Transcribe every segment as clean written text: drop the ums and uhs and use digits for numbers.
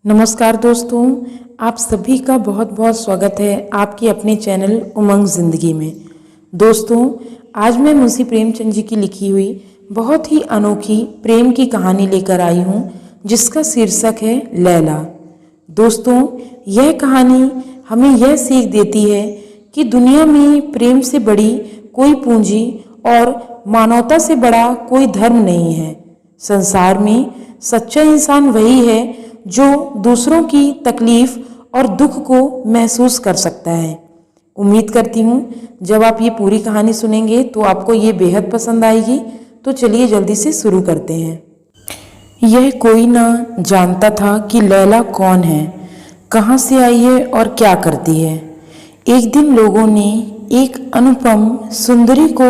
नमस्कार दोस्तों, आप सभी का बहुत बहुत स्वागत है आपकी अपने चैनल उमंग ज़िंदगी में। दोस्तों, आज मैं मुंशी प्रेमचंद जी की लिखी हुई बहुत ही अनोखी प्रेम की कहानी लेकर आई हूँ, जिसका शीर्षक है लैला। दोस्तों, यह कहानी हमें यह सीख देती है कि दुनिया में प्रेम से बड़ी कोई पूंजी और मानवता से बड़ा कोई धर्म नहीं है। संसार में सच्चा इंसान वही है जो दूसरों की तकलीफ और दुख को महसूस कर सकता है। उम्मीद करती हूँ जब आप ये पूरी कहानी सुनेंगे तो आपको ये बेहद पसंद आएगी। तो चलिए जल्दी से शुरू करते हैं। यह कोई ना जानता था कि लैला कौन है, कहाँ से आई है और क्या करती है। एक दिन लोगों ने एक अनुपम सुंदरी को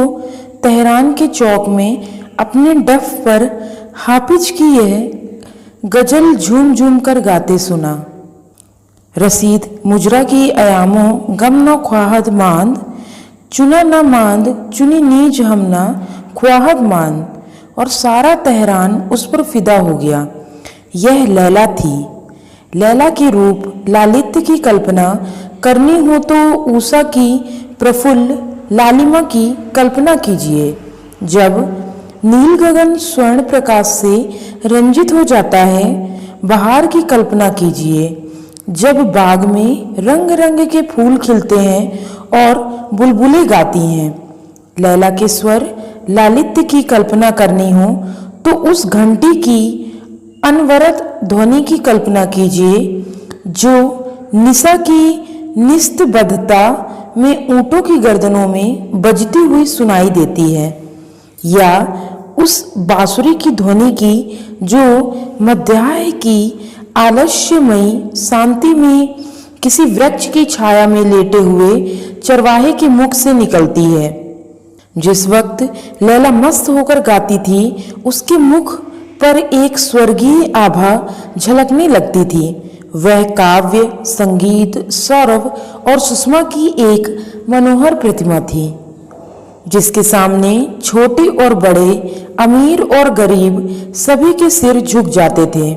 तेहरान के चौक में अपने डफ पर हाफिज की यह गजल झूम झूम कर गाते सुना। रसीद मुजरा की अयामों गम न ख्वाहद मांद, चुना न मांद चुनी नीज हमना ख्वाहद मांद। और सारा तेहरान उस पर फिदा हो गया। यह लैला थी। लैला के रूप लालित्य की कल्पना करनी हो तो ऊषा की प्रफुल्ल लालिमा की कल्पना कीजिए। जब नील गगन स्वर्ण प्रकाश से रंजित हो जाता है, बहार की कल्पना कीजिए। जब बाग में रंग रंग के फूल खिलते हैं और बुलबुलें गाती हैं। लैला के स्वर लालित्य की कल्पना करनी हो तो उस घंटी की अनवरत ध्वनि की कल्पना कीजिए जो निशा की निस्तब्धता में ऊँटों की गर्दनों में बजती हुई सुनाई देती है, या उस बांसुरी की ध्वनि की जो मध्याह्न की आलस्यमयी शांति में किसी वृक्ष की छाया में लेटे हुए चरवाहे के मुख से निकलती है। जिस वक्त लैला मस्त होकर गाती थी, उसके मुख पर एक स्वर्गीय आभा झलकने लगती थी। वह काव्य, संगीत, सौरभ और सुषमा की एक मनोहर प्रतिमा थी, जिसके सामने छोटे और बड़े, अमीर और गरीब सभी के सिर झुक जाते थे।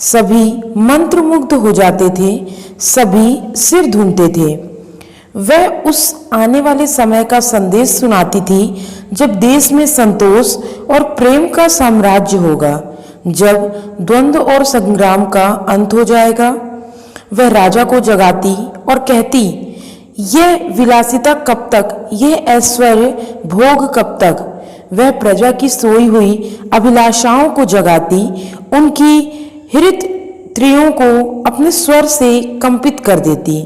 सभी मंत्रमुग्ध हो जाते थे, सभी सिर धूमते थे। वह उस आने वाले समय का संदेश सुनाती थी जब देश में संतोष और प्रेम का साम्राज्य होगा, जब द्वंद्व और संग्राम का अंत हो जाएगा। वह राजा को जगाती और कहती, यह विलासिता कब तक, यह ऐश्वर्य भोग कब तक। वह प्रजा की सोई हुई अभिलाषाओं को जगाती, उनकी हृत त्रियों को अपने स्वर से कंपित कर देती।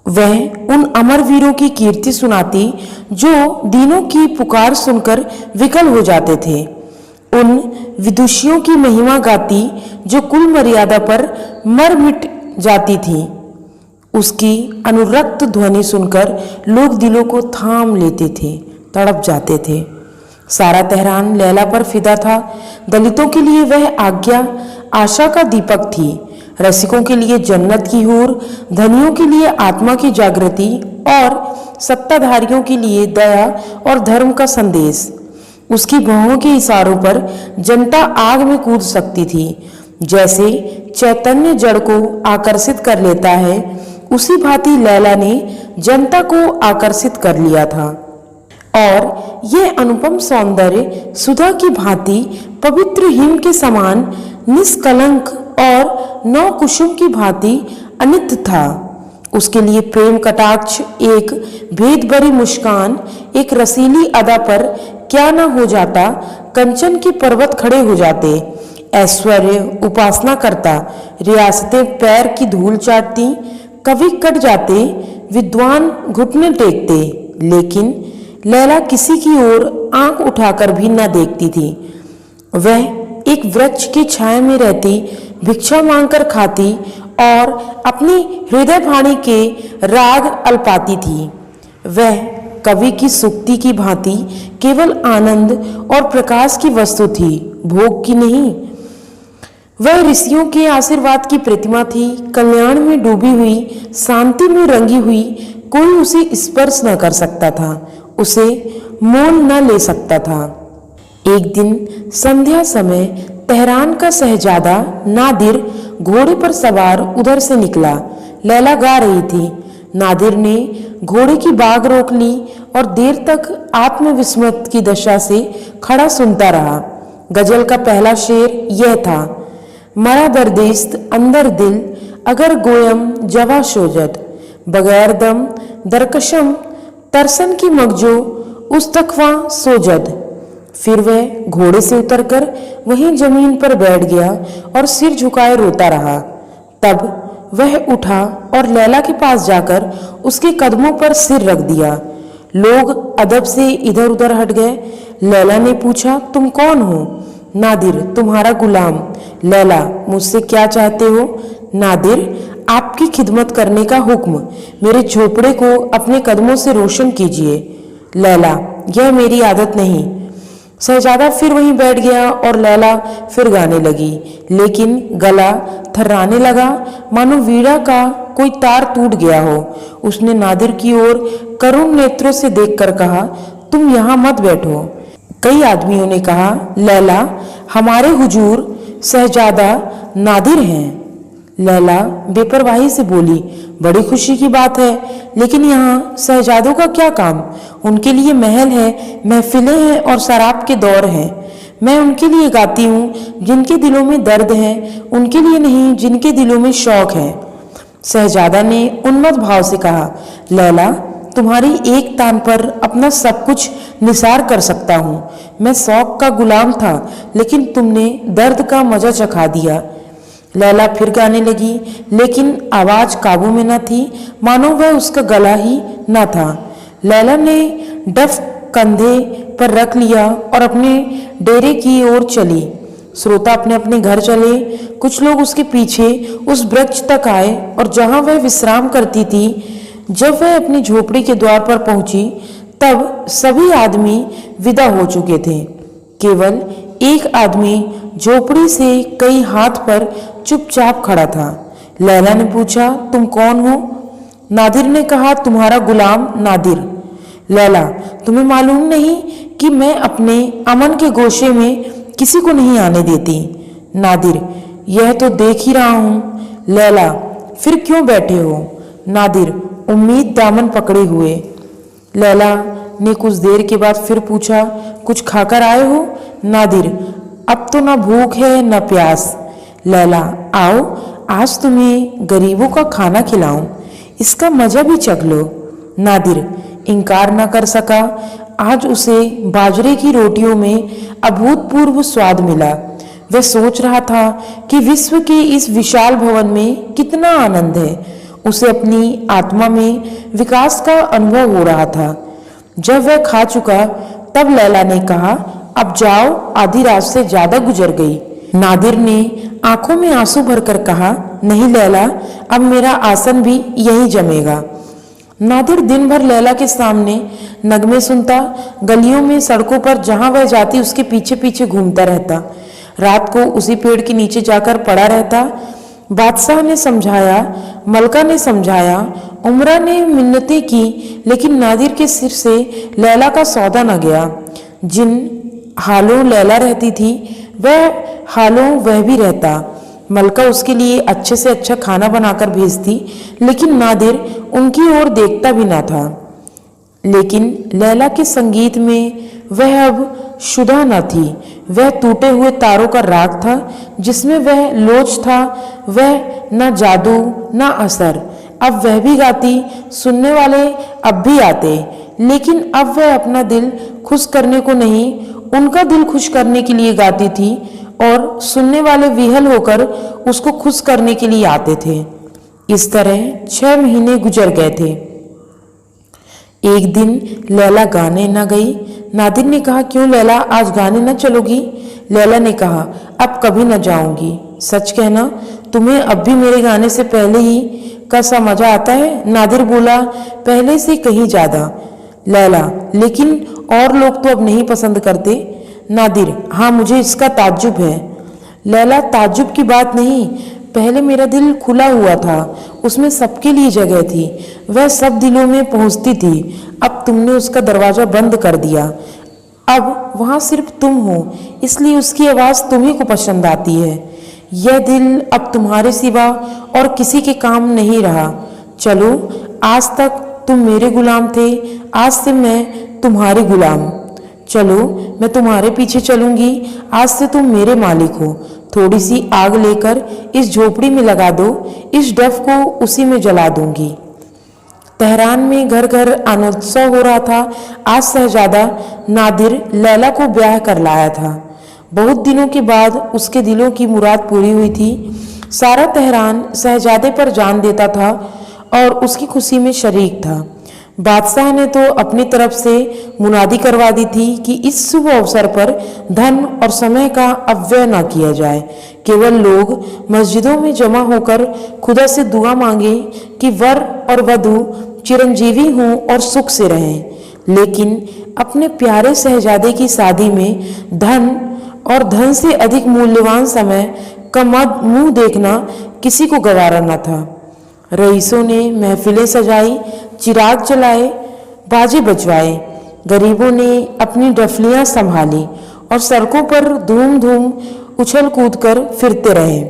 वह उन अमर वीरों की कीर्ति सुनाती जो दीनों की पुकार सुनकर विकल हो जाते थे। उन विदुषियों की महिमा गाती जो कुल मर्यादा पर मर मिट जाती थी। उसकी अनुरक्त ध्वनि सुनकर लोग दिलों को थाम लेते थे, तड़प जाते थे। सारा तेहरान लैला पर फिदा था। दलितों के लिए वह आज्ञा आशा का दीपक थी, रसिकों के लिए जन्नत की हूर, धनियों के लिए आत्मा की जागृति और सत्ताधारियों के लिए दया और धर्म का संदेश। उसकी भौहों के इशारों पर जनता आग में कूद सकती थी। जैसे चैतन्य जड़ को आकर्षित कर लेता है, उसी भांति लैला ने जनता को आकर्षित कर लिया था। और यह अनुपम सौंदर्य सुधा की भांति पवित्र हिम के समान निष्कलंक और नौ कुसुम की भांति अनित था। उसके लिए प्रेम कटाक्ष, एक भेद भरी मुस्कान, एक रसीली अदा पर क्या न हो जाता। कंचन के पर्वत खड़े हो जाते, ऐश्वर्य उपासना करता, रियासतें पैर की धूल चाटती, कवि कट जाते, विद्वान घुटने टेकते। लेकिन लैला किसी की ओर आंख उठाकर भी न देखती थी। वह एक वृक्ष की छाया में रहती, भिक्षा मांगकर खाती और अपनी हृदय भाणी के राग अल्पाती थी। वह कवि की सुक्ति की भांति केवल आनंद और प्रकाश की वस्तु थी, भोग की नहीं। वह ऋषियों के आशीर्वाद की प्रतिमा थी, कल्याण में डूबी हुई, शांति में रंगी हुई। कोई उसे स्पर्श न कर सकता था, उसे मोल न ले सकता था। एक दिन संध्या समय तेहरान का शहजादा नादिर घोड़े पर सवार उधर से निकला। लैला गा रही थी। नादिर ने घोड़े की बाग रोक ली और देर तक आत्मविस्मृत की दशा से खड़ा सुनता रहा। गजल का पहला शेर यह था, मरा दर्देस्त अंदर दिल अगर गोयम जवा शोजत, बगैर दम दरकशम तरसन की मगजो उस तकवा सोजद। फिर वह घोड़े से उतरकर वहीं जमीन पर बैठ गया और सिर झुकाए रोता रहा। तब वह उठा और लैला के पास जाकर उसके कदमों पर सिर रख दिया। लोग अदब से इधर उधर हट गए। लैला ने पूछा, तुम कौन हो? नादिर, तुम्हारा गुलाम। लैला, मुझसे क्या चाहते हो? नादिर, आपकी खिदमत करने का हुक्म। मेरे झोपड़े को अपने कदमों से रोशन कीजिए। लैला, यह मेरी आदत नहीं। शहजादा फिर वहीं बैठ गया और लैला फिर गाने लगी, लेकिन गला थर्राने लगा मानो वीणा का कोई तार टूट गया हो। उसने नादिर की ओर करुण नेत्रों से देखकर कहा, तुम यहाँ मत बैठो। कई आदमियों ने कहा, लैला, हमारे हुजूर शहजादा नादिर हैं। लैला बेपरवाही से बोली, बड़ी खुशी की बात है, लेकिन यहाँ शहजादों का क्या काम? उनके लिए महल है, महफिलें हैं और शराब के दौर हैं। मैं उनके लिए गाती हूँ जिनके दिलों में दर्द है, उनके लिए नहीं जिनके दिलों में शौक है। शहजादा ने उन्मत्त भाव से कहा, लैला, तुम्हारी एक तान पर अपना सब कुछ निसार कर सकता हूँ। मैं शौक का गुलाम था, लेकिन तुमने दर्द का मजा चखा दिया। लैला फिर गाने लगी, लेकिन आवाज काबू में न थी, मानो वह उसका गला ही न था। लैला ने डफ कंधे पर रख लिया और अपने डेरे की ओर चली। श्रोता अपने अपने घर चले। कुछ लोग उसके पीछे उस वृक्ष तक आए और जहां वह विश्राम करती थी, जब वह अपनी झोपड़ी के द्वार पर पहुंची, तब सभी आदमी विदा हो चुके थे। केवल एक आदमी झोपड़ी से कई हाथ पर चुपचाप खड़ा था। लैला ने पूछा, तुम कौन हो? नादिर ने कहा, तुम्हारा गुलाम नादिर। लैला, तुम्हें मालूम नहीं कि मैं अपने अमन के गोशे में किसी को नहीं आने देती? नादिर, यह तो देख ही रहा हूं। लैला, फिर क्यों बैठे हो? नादिर, उम्मीद दामन पकड़े हुए। लैला ने कुछ देर के बाद फिर पूछा, कुछ खाकर आए हो? नादिर, अब तो न भूख है न प्यास। लैला, आओ, आज तुम्हें गरीबों का खाना खिलाऊं, इसका मजा भी चख लो। नादिर इनकार न कर सका। आज उसे बाजरे की रोटियों में अभूतपूर्व स्वाद मिला। वह सोच रहा था कि विश्व के इस विशाल भवन में कितना आनंद है। उसे अपनी आत्मा में विकास का अनुभव हो रहा था। जब वह खा चुका, तब लैला ने कहा, अब जाओ, आधी रात से ज्यादा गुजर गई। नादिर ने आंखों में आंसू भरकर कहा, नहीं लैला, अब मेरा आसन भी यहीं जमेगा। नादिर दिन भर लैला के सामने नगमे सुनता, गलियों में, सड़कों पर जहां वह जाती उसके पीछे पीछे घूमता रहता। रात को उसी पेड़ के नीचे जाकर पड़ा रहता। बादशाह ने समझाया, मलका ने समझाया, उमरा ने मिन्नतें की, लेकिन नादिर के सिर से लैला का सौदा न गया। जिन हालों लैला रहती थी, वह हालों वह भी रहता। मलका उसके लिए अच्छे से अच्छा खाना बनाकर भेजती, लेकिन नादिर उनकी ओर देखता भी ना था। लेकिन लैला के संगीत में वह अब शुदा न थी। वह टूटे हुए तारों का राग था, जिसमें वह लोच था, वह न जादू न असर। अब वह भी गाती, सुनने वाले अब भी आते, लेकिन अब वह अपना दिल खुश करने को नहीं, उनका दिल खुश करने के लिए गाती थी, और सुनने वाले विहल होकर उसको खुश करने के लिए आते थे। इस तरह 6 महीने गुजर गए थे। एक दिन लैला गाने न गई। नादिर ने कहा, क्यों लैला, आज गाने न चलोगी? लैला ने कहा, अब कभी न जाऊंगी। सच कहना, तुम्हें अब भी मेरे गाने से पहले ही का सा मजा आता है? नादिर बोला, पहले से कहीं ज्यादा। लैला, लेकिन और लोग तो अब नहीं पसंद करते। नादिर, हाँ, मुझे इसका ताज्जुब है। लैला, ताज्जुब की बात नहीं, पहले मेरा दिल खुला हुआ था, उसमें सबके लिए जगह थी, वह सब दिलों में पहुंचती थी। अब तुमने उसका दरवाजा बंद कर दिया। अब वहां सिर्फ तुम हो, इसलिए उसकी आवाज तुम्ही को पसंद आती है। यह दिल अब तुम्हारे सिवा और किसी के काम नहीं रहा। चलो, आज तक तुम मेरे गुलाम थे, आज से मैं तुम्हारी गुलाम। चलो, मैं तुम्हारे पीछे चलूंगी, आज से तुम मेरे मालिक हो। थोड़ी सी आग लेकर इस झोपड़ी में लगा दो, इस डफ को उसी में जला दूंगी। तेहरान में घर घर आनंदोत्सव हो रहा था। आज शहजादा नादिर लैला को ब्याह कर लाया था। बहुत दिनों के बाद उसके दिलों की मुराद पूरी हुई थी। सारा तेहरान शहजादे पर जान देता था और उसकी खुशी में शरीक था। बादशाह ने तो अपनी तरफ से मुनादी करवा दी थी कि इस शुभ अवसर पर धन और समय का अपव्यय न किया जाए। केवल लोग मस्जिदों में जमा होकर खुदा से दुआ मांगे कि वर और वधू चिरंजीवी हों और सुख से रहें। लेकिन अपने प्यारे शहजादे की शादी में धन और धन से अधिक मूल्यवान समय का मुंह देखना किसी को गवारा न था। रईसों ने महफिलें सजाई, चिराग जलाए, बाजे बजवाए। गरीबों ने अपनी डफलियां संभाली और सड़कों पर धूम धूम उछल कूद कर फिरते रहे।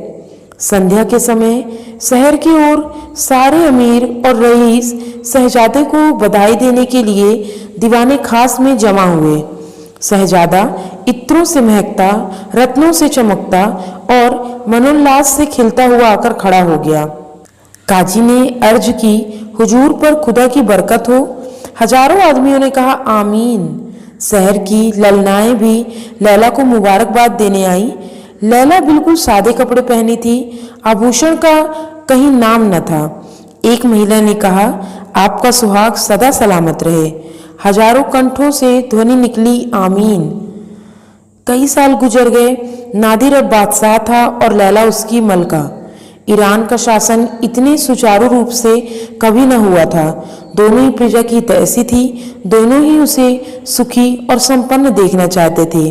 संध्या के समय शहर की ओर सारे अमीर और रईस शहजादे को बधाई देने के लिए दीवाने खास में जमा हुए। शहजादा इत्रों से महकता, रत्नों से चमकता और मनोल्लास से खिलता हुआ आकर खड़ा हो गया। काजी ने अर्ज की, हुजूर पर खुदा की बरकत हो। हजारों आदमियों ने कहा आमीन। शहर की ललनाएं भी लैला को मुबारकबाद देने आई। लैला बिल्कुल सादे कपड़े पहनी थी, आभूषण का कहीं नाम न था। एक महिला ने कहा, आपका सुहाग सदा सलामत रहे। हजारों कंठों से ध्वनि निकली, आमीन। कई साल गुजर गए। नादिर अब बादशाह था और लैला उसकी मलका। ईरान का शासन इतने सुचारू रूप से कभी न हुआ था। दोनों ही प्रजा की तैसी थी, दोनों ही उसे सुखी और संपन्न देखना चाहते थे।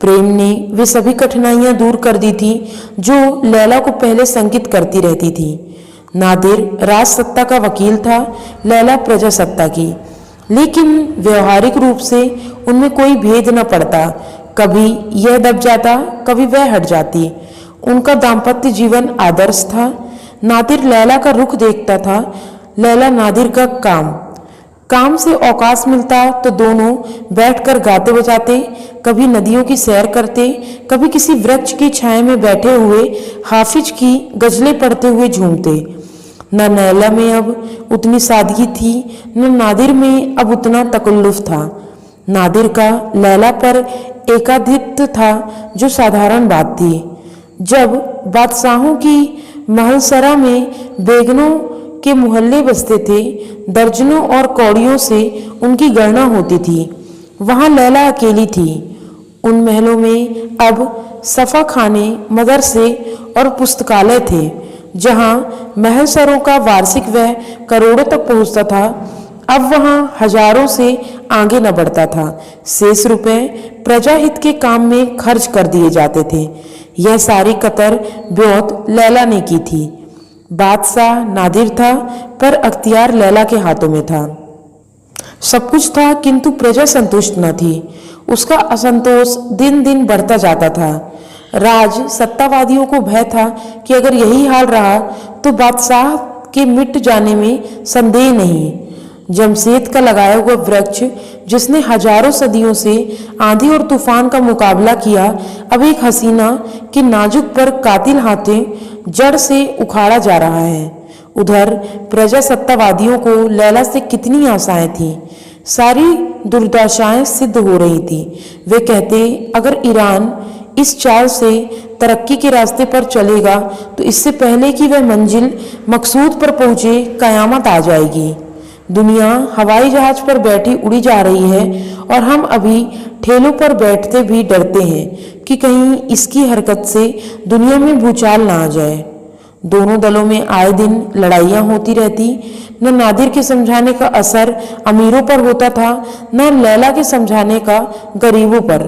प्रेम ने वे सभी कठिनाइयां दूर कर दी थी जो लैला को पहले संकित करती रहती थी। नादिर राजसत्ता का वकील था, लैला प्रजासत्ता की, लेकिन व्यवहारिक रूप से उनमें कोई भेद न पड़ता। कभी यह दब जाता, कभी वह हट जाती। उनका दाम्पत्य जीवन आदर्श था। नादिर लैला का रुख देखता था, लैला नादिर का काम से अवकाश मिलता तो दोनों बैठकर गाते बजाते, कभी नदियों की सैर करते, कभी किसी वृक्ष की छाया में बैठे हुए हाफिज की गजलें पढ़ते हुए झूमते। न लैला में अब उतनी सादगी थी, न नादिर में अब उतना तकल्लुफ था। नादिर का लैला पर एकाधिपत्य था जो साधारण बात थी। जब बादशाहों की महलसरा में बेगनों के मोहल्ले बसते थे, दर्जनों और कौड़ियों से उनकी गणना होती थी, वहां लैला अकेली थी। उन महलों में अब सफा खाने, मदरसे और पुस्तकालय थे। जहां महलसरों का वार्षिक व्यय करोड़ों तक पहुंचता था, अब वहां हजारों से आगे न बढ़ता था। शेष रुपए प्रजाहित के काम में खर्च कर दिए जाते थे। यह सारी कतर ब्योत लैला ने की थी। बादशाह नादिर था, पर अख्तियार लैला के हाथों में था। सब कुछ था, किंतु प्रजा संतुष्ट न थी। उसका असंतोष दिन दिन बढ़ता जाता था। राज सत्तावादियों को भय था कि अगर यही हाल रहा तो बादशाह के मिट जाने में संदेह नहीं। जमशेद का लगाया हुआ वृक्ष, जिसने हजारों सदियों से आंधी और तूफान का मुकाबला किया, अब एक हसीना के नाजुक पर कातिल हाथों जड़ से उखाड़ा जा रहा है। उधर प्रजासत्तावादियों को लैला से कितनी आशाएं थीं, सारी दुर्दशाएं सिद्ध हो रही थी। वे कहते, अगर ईरान इस चाल से तरक्की के रास्ते पर चलेगा तो इससे पहले कि वह मंजिल मकसूद पर पहुंचे, कयामत आ जाएगी। दुनिया हवाई जहाज पर बैठी उड़ी जा रही है और हम अभी ठेलों पर बैठते भी डरते हैं कि कहीं इसकी हरकत से दुनिया में भूचाल ना आ जाए। दोनों दलों में आए दिन लड़ाइयां होती रहती। न नादिर के समझाने का असर अमीरों पर होता था, न लैला के समझाने का गरीबों पर।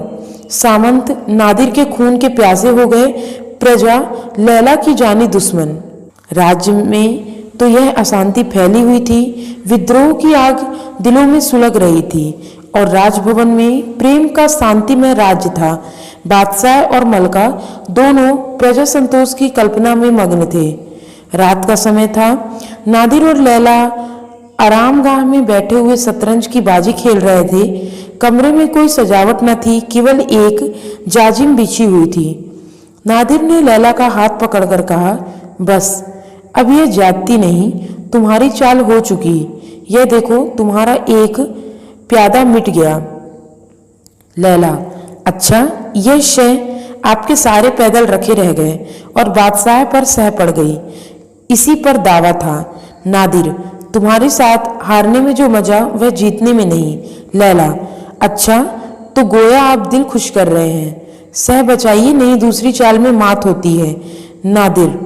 सामंत नादिर के खून के प्यासे हो गए, प्रजा लैला की जानी दुश्मन। राज्य में तो यह अशांति फैली हुई थी, विद्रोह की आग दिलों में सुलग रही थी और राजभवन में प्रेम का शांतिमय राज्य था। बादशाह और मलका दोनों प्रजा संतोष की कल्पना में मग्न थे। रात का समय था। नादिर और लैला आरामगाह में बैठे हुए शतरंज की बाजी खेल रहे थे। कमरे में कोई सजावट न थी, केवल एक जाजिम बिछी हुई थी। नादिर ने लैला का हाथ पकड़कर कहा, बस अब यह ज्यादती नहीं, तुम्हारी चाल हो चुकी। यह देखो, तुम्हारा एक प्यादा मिट गया। लैला, अच्छा, यह शय आपके सारे पैदल रखे रह गए और बादशाह पर सह पड़ गई, इसी पर दावा था। नादिर, तुम्हारे साथ हारने में जो मजा वह जीतने में नहीं। लैला, अच्छा, तो गोया आप दिल खुश कर रहे हैं। सह बचाइए, नहीं दूसरी चाल में मात होती है। नादिर,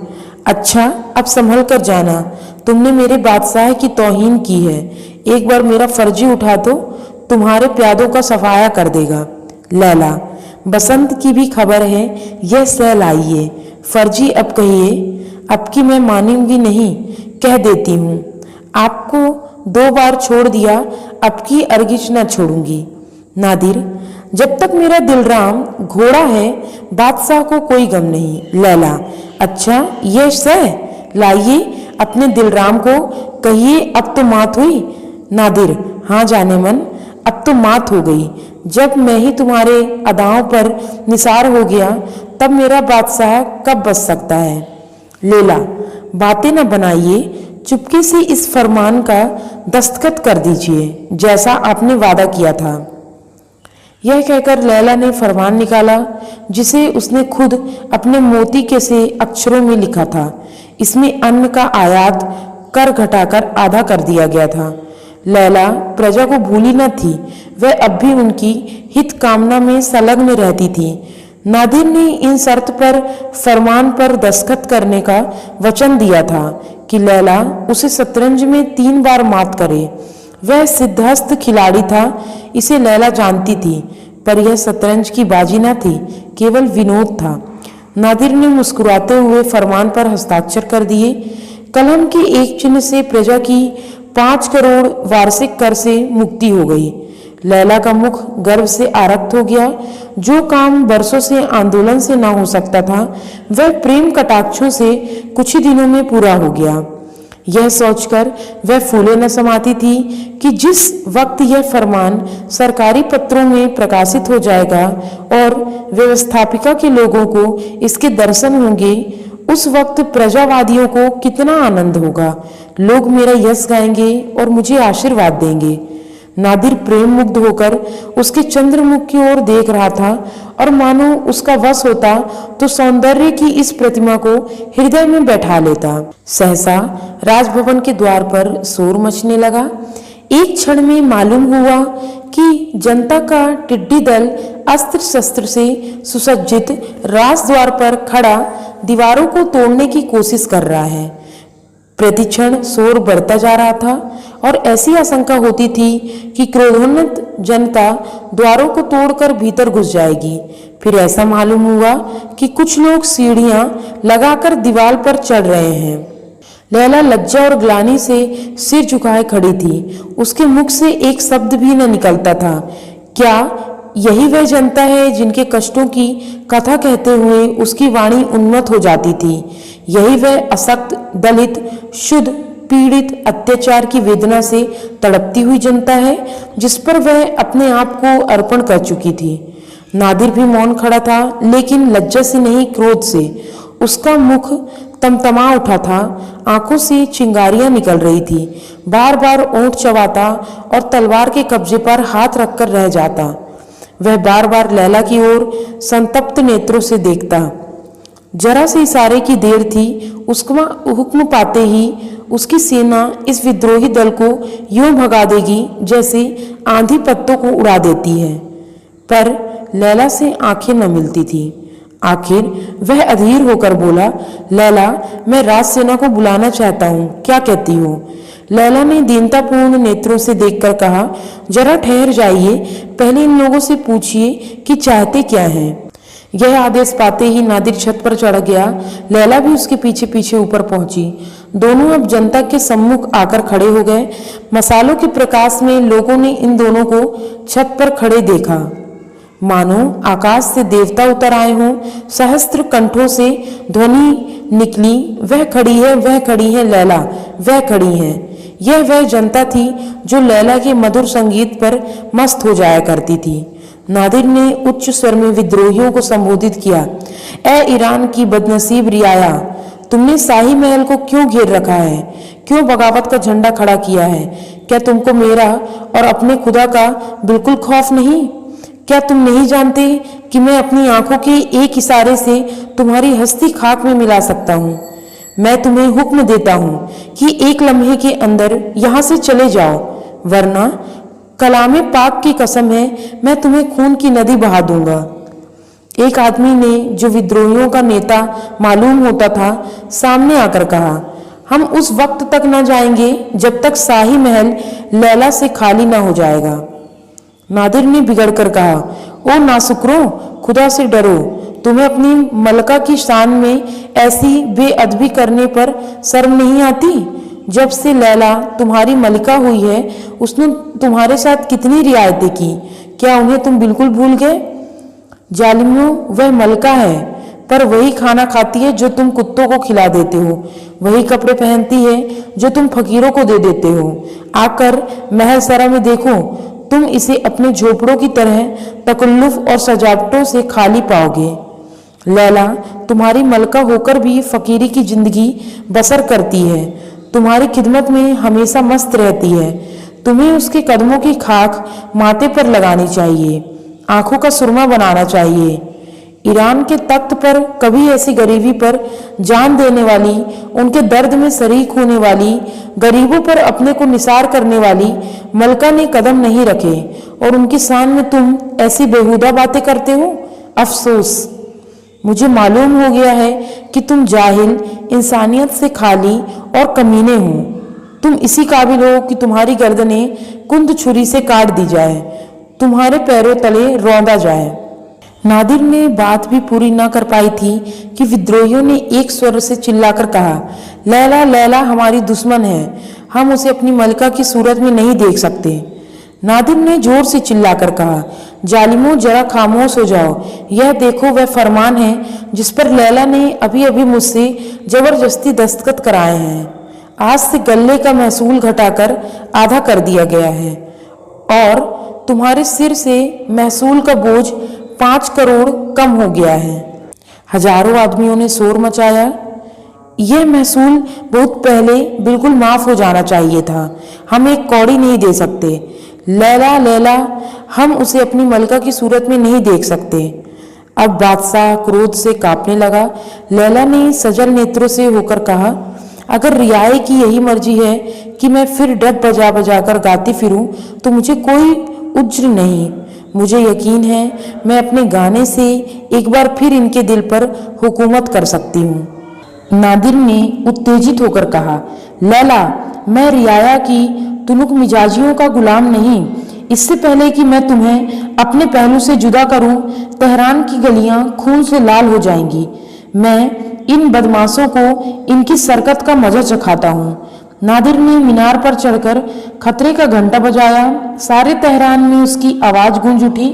अच्छा, अब संभल कर जाना, तुमने मेरे बादशाह की तौहीन की है। एक बार मेरा फर्जी उठा तो तुम्हारे प्यादों का सफाया कर देगा। लैला, बसंत की भी खबर है, यह सह लाइए। फर्जी अब कहिए। अब की मैं मानूंगी नहीं, कह देती हूँ। आपको 2 बार छोड़ दिया, अब की अर्गिश न छोड़ूंगी। नादिर, जब तक मेरा दिलराम घोड़ा है, बादशाह को कोई गम नहीं। लैला, अच्छा, यह सह लाइए अपने दिलराम को, कहिए अब तो मात हुई। नादिर, हाँ जाने मन, अब तो मात हो गई। जब मैं ही तुम्हारे अदाओं पर निसार हो गया, तब मेरा बादशाह कब बच सकता है। लैला, बातें न बनाइए, चुपके से इस फरमान का दस्तखत कर दीजिए, जैसा आपने वादा किया था। यह कहकर लैला ने फरमान निकाला, जिसे उसने खुद अपने मोती के से अक्षरों में लिखा था। इसमें अन्न का आयात कर घटाकर आधा कर दिया गया था। लैला प्रजा को भूली न थी, वह अब भी उनकी हित कामना में संलग्न रहती थी। नादिर ने इन शर्त पर फरमान पर दस्तखत करने का वचन दिया था कि लैला उसे शतरंज में 3 बार मात करे। वह सिद्धहस्त खिलाड़ी था, इसे लैला जानती थी, पर यह शतरंज की बाजी न थी, केवल विनोद था। नादिर ने मुस्कुराते हुए फरमान पर हस्ताक्षर कर दिए। कलम के एक चिन्ह से प्रजा की 5 करोड़ वार्षिक कर से मुक्ति हो गई। लैला का मुख गर्व से आरक्त हो गया। जो काम बरसों से आंदोलन से ना हो सकता था, वह प्रेम कटाक्षों से कुछ ही दिनों में पूरा हो गया। यह सोचकर वह फूले न समाती थी कि जिस वक्त यह फरमान सरकारी पत्रों में प्रकाशित हो जाएगा और व्यवस्थापिका के लोगों को इसके दर्शन होंगे, उस वक्त प्रजावादियों को कितना आनंद होगा। लोग मेरा यश गाएंगे और मुझे आशीर्वाद देंगे। नादिर प्रेम मुग्ध होकर उसके चंद्रमुख की ओर देख रहा था और मानो उसका वश होता तो सौंदर्य की इस प्रतिमा को हृदय में बैठा लेता। सहसा राजभवन के द्वार पर शोर मचने लगा। एक क्षण में मालूम हुआ कि जनता का टिड्डी दल अस्त्र शस्त्र से सुसज्जित राजद्वार पर खड़ा दीवारों को तोड़ने की कोशिश कर रहा है। प्रतिक्षण शोर बढ़ता जा रहा था और ऐसी आशंका होती थी कि क्रोधोन्नत जनता द्वारों को तोड़कर भीतर घुस जाएगी। फिर ऐसा मालूम हुआ कि कुछ लोग सीढ़ियां लगाकर दीवार पर चढ़ रहे हैं। लैला लज्जा और ग्लानि से सिर झुकाए खड़ी थी। उसके मुख से एक शब्द भी न निकलता था। क्या यही वह जनता है जिनके कष्टों की कथा कहते हुए उसकी वाणी उन्मत्त हो जाती थी? यही वह अशक्त, दलित, शुद्ध, पीड़ित, अत्याचार की वेदना से तड़पती हुई जनता है जिस पर वह अपने आप को अर्पण कर चुकी थी। नादिर भी मौन खड़ा था, लेकिन लज्जा से नहीं, क्रोध से। उसका मुख तमतमा उठा था, आंखों से चिंगारियां निकल रही थी। बार बार ओंठ चबाता और तलवार के कब्जे पर हाथ रखकर रह जाता। वह बार बार लैला की ओर संतप्त नेत्रों से देखता। जरा से इशारे की देर थी, उसका हुक्म पाते ही उसकी सेना इस विद्रोही दल को यूं भगा देगी जैसे आंधी पत्तों को उड़ा देती है। पर लैला से आंखें न मिलती थी। आखिर वह अधीर होकर बोला, लैला, मैं राजसेना को बुलाना चाहता हूँ, क्या कहती हो? लैला ने दीनतापूर्ण नेत्रों से देखकर कहा, जरा ठहर जाइए, पहले इन लोगों से पूछिए कि चाहते क्या हैं। यह आदेश पाते ही नादिर छत पर चढ़ गया। लैला भी उसके पीछे पीछे ऊपर पहुंची। दोनों अब जनता के सम्मुख आकर खड़े हो गए। मसालों के प्रकाश में लोगों ने इन दोनों को छत पर खड़े देखा। मानो आकाश से देवता उतर आए हों। सहस्त्र कंठों से ध्वनि निकली, वह खड़ी है, वह खड़ी है लैला, वह खड़ी है। यह वह जनता थी जो लैला के मधुर संगीत पर मस्त हो जाया करती थी। नादिर ने उच्च स्वर में विद्रोहियों को संबोधित किया। ए ईरान की बदनसीब रियाया, तुमने शाही महल को क्यों घेर रखा है? क्यों बगावत का झंडा खड़ा किया है? क्या तुमको मेरा और अपने खुदा का बिल्कुल खौफ नहीं? क्या तुम नहीं जानते कि मैं अपनी आंखों के एक इशारे से तुम्हारी हस्ती खाक में मिला सकता हूँ? मैं तुम्हें हुक्म देता हूँ कि एक लम्हे के अंदर यहाँ से चले जाओ, वरना कलामे पाक की कसम है मैं तुम्हें खून की नदी बहा दूंगा। एक आदमी ने, जो विद्रोहियों का नेता मालूम होता था, सामने आकर कहा, हम उस वक्त तक न जाएंगे जब तक शाही महल लैला से खाली न हो जाएगा। नादिर ने बिगड़कर कहा, ओ नासुकरों, खुदा से डरो। तुम्हें अपनी मलका की शान में ऐसी बेअदबी करने पर शर्म नहीं आती? जब से लैला तुम्हारी मलिका हुई है, उसने तुम्हारे साथ कितनी रियायतें की, क्या उन्हें तुम बिल्कुल भूल गए? जालिमों, वह मलका है, पर वही खाना खाती है जो तुम कुत्तों को खिला देते हो, वही कपड़े पहनती है जो तुम फकीरों को दे देते हो। आकर महल सरा में देखो, तुम इसे अपने झोपड़ों की तरह तकल्लुफ और सजावटों से खाली पाओगे। लैला तुम्हारी मलका होकर भी फकीरी की जिंदगी बसर करती है, तुम्हारी खिदमत में हमेशा मस्त रहती है। तुम्हें उसके कदमों की खाक माथे पर लगानी चाहिए, आंखों का सुरमा बनाना चाहिए। ईरान के तख्त पर कभी ऐसी गरीबी पर जान देने वाली, उनके दर्द में शरीक होने वाली, गरीबों पर अपने को निसार करने वाली मलका ने कदम नहीं रखे, और उनकी शान में तुम ऐसी बेहुदा बातें करते हो। अफसोस, मुझे मालूम हो गया है कि तुम जाहिल, इंसानियत से खाली और कमीने हो। तुम इसी काबिल हो कि तुम्हारी गर्दनें कुंद छुरी से काट दी जाए, तुम्हारे पैरों तले रौंदा जाए। नादिर ने बात भी पूरी न कर पाई थी कि विद्रोहियों ने एक स्वर से चिल्लाकर कहा, लैला लैला हमारी दुश्मन है, हम उसे अपनी मलका की सूरत में नहीं देख सकते। नादिर ने जोर से चिल्लाकर कहा, जालिमों, जरा खामोश हो जाओ। यह देखो वह फरमान है जिस पर लैला ने अभी अभी मुझसे जबरदस्ती दस्तखत कराए हैं। आज से गल्ले का महसूल घटाकर आधा कर दिया गया है और तुम्हारे सिर से महसूल का बोझ 5 करोड़ कम हो गया है। हजारों आदमियों ने शोर मचाया। यह महसूल बहुत पहले बिल्कुल माफ हो जाना चाहिए था, हम एक कौड़ी नहीं दे सकते। लैला लैला, हम उसे अपनी मलका की सूरत में नहीं देख सकते। अब बादशाह क्रोध से कांपने लगा। लैला ने सजल नेत्रों से होकर कहा, अगर रियाए की यही मर्जी है कि मैं फिर डब बजा बजा कर गाती फिरूं, तो मुझे कोई उज्र नहीं। मुझे यकीन है मैं अपने गाने से एक बार फिर इनके दिल पर हुकूमत कर सकती हूँ। नादिर ने उत्तेजित होकर कहा, लैला, मैं रियाया की तुनुक मिजाजियों का गुलाम नहीं। इससे पहले कि मैं तुम्हें अपने पहलू से जुदा करूं, तेहरान की गलियां खून से लाल हो जाएंगी। मैं इन बदमाशों को इनकी सरकत का मजा चखाता हूँ। नादिर ने मीनार पर चढ़कर खतरे का घंटा बजाया। सारे तेहरान में उसकी आवाज गूंज उठी,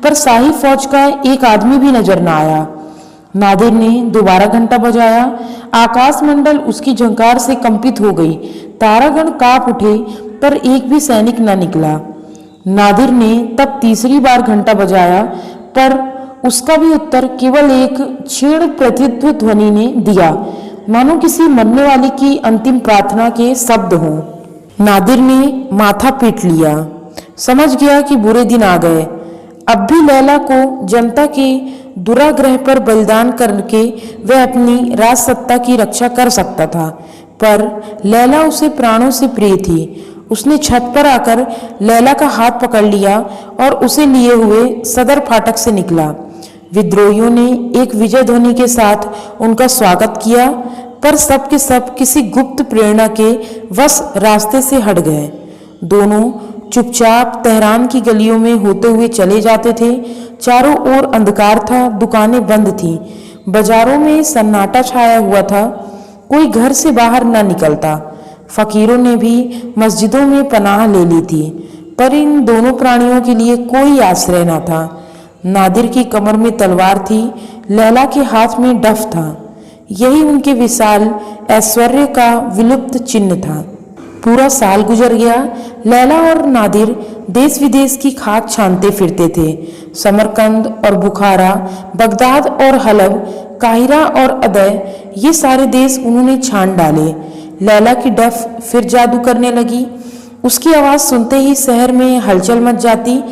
पर शाही फौज का एक आदमी भी नजर न आया। नादिर ने दोबारा घंटा बजाया। आकाश मंडल उसकी झंकार से कंपित हो गई। तारागण कांप उठे, पर एक भी सैनिक न निकला। नादिर ने तब तीसरी बार घंटा बजाया, पर उसका भी उत्तर केवल एक क्षीण प्रतिध्वनि ध्वनि ने दिया, मानो किसी मरने वाली की अंतिम प्रार्थना के शब्द हों। नादिर ने माथा पीट लिया, समझ गया कि बुरे दिन आ गए। अब भी लैला को जनता के दुराग्रह पर बलिदान करके वह अपनी राजसत्ता की रक्षा कर सकता था, पर लैला उसे प्राणों से प्रिय थी। उसने छत पर आकर लैला का हाथ पकड़ लिया और उसे लिए हुए सदर फाटक से निकला। विद्रोहियों ने एक विजय ध्वनि के साथ उनका स्वागत किया, पर सब के सब किसी गुप्त प्रेरणा के वश रास्ते से हट गए। दोनों चुपचाप तेहरान की गलियों में होते हुए चले जाते थे। चारों ओर अंधकार था, दुकानें बंद थीं, बाजारों में सन्नाटा छाया हुआ था, कोई घर से बाहर न निकलता। फकीरों ने भी मस्जिदों में पनाह ले ली थी, पर इन दोनों प्राणियों के लिए कोई आश्रय न था। नादिर की कमर में तलवार थी, लैला के हाथ में डफ था। यही उनके विशाल ऐश्वर्य का विलुप्त चिन्ह था। पूरा साल गुजर गया। लैला और नादिर देश विदेश की खाक छानते फिरते थे। समरकंद और बुखारा, बगदाद और हलब, काहिरा और अदय, ये सारे देश उन्होंने छान डाले। लैला की डफ फिर जादू करने लगी। उसकी आवाज़ सुनते ही शहर में हलचल मच जाती,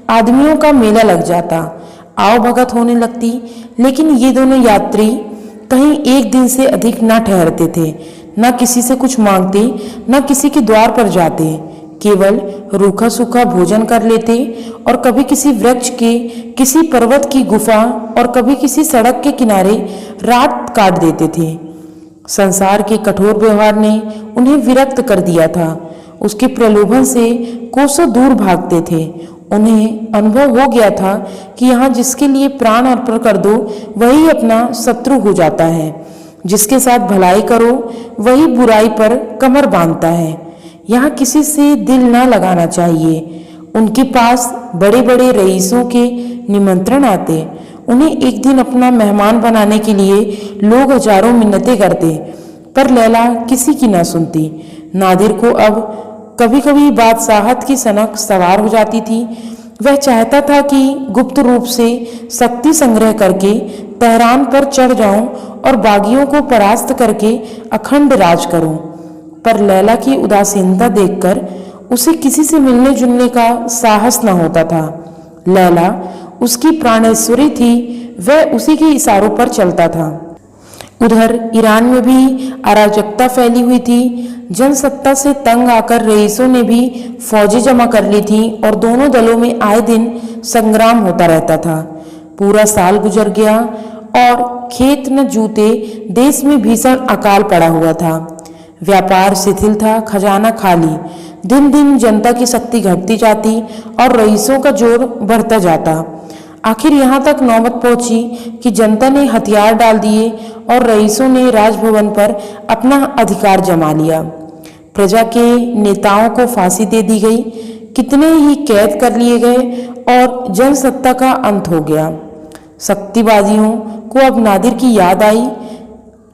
आदमियों का मेला लग जाता, आओ भगत होने लगती। लेकिन ये दोनों यात्री कहीं एक दिन से अधिक न ठहरते थे, न किसी से कुछ मांगते, न किसी के द्वार पर जाते। केवल रूखा सूखा भोजन कर लेते और कभी किसी वृक्ष के, किसी पर्वत की गुफा और कभी किसी सड़क के किनारे रात काट देते थे। संसार के कठोर व्यवहार ने उन्हें विरक्त कर दिया था। उसके प्रलोभन से कोसों दूर भागते थे। उन्हें अनुभव हो गया था कि यहाँ जिसके लिए प्राण अर्पण कर दो वही अपना शत्रु हो जाता है। जिसके साथ भलाई करो वही बुराई पर कमर बांधता है। यहाँ किसी से दिल ना लगाना चाहिए। उनके पास बड़े बड़े रईसों के निमंत्रण आते। उन्हें एक दिन अपना मेहमान बनाने के लिए लोग हजारों मिन्नतें करते, पर लैला किसी की ना सुनती। नादिर को अब कभी कभी बादशाहत की सनक सवार हो जाती थी। वह चाहता था कि गुप्त रूप से शक्ति संग्रह करके तेहरान पर चढ़ जाऊं और बागियों को परास्त करके अखंड राज करूं। पर लैला की उदासीनता देखकर उसे किसी से मिलने जुलने का साहस न होता था। लैला उसकी प्राणेश्वरी थी, वह उसी के इशारों पर चलता था। उधर ईरान में भी अराजकता फैली हुई थी। जनसत्ता से तंग आकर रईसों ने भी फौजें जमा कर ली थी और दोनों दलों में आए दिन संग्राम होता रहता था। पूरा साल गुजर गया और खेत न जूते, देश में भीषण अकाल पड़ा हुआ था। व्यापार शिथिल था, खजाना खाली। दिन दिन जनता की शक्ति घटती जाती और रईसों का जोर बढ़ता जाता। आखिर यहाँ तक नौबत पहुंची कि जनता ने हथियार डाल दिए और रईसों ने राजभवन पर अपना अधिकार जमा लिया। प्रजा के नेताओं को फांसी दे दी गई, कितने ही कैद कर लिए गए और जनसत्ता का अंत हो गया। शक्तिवादियों को अब नादिर की याद आई।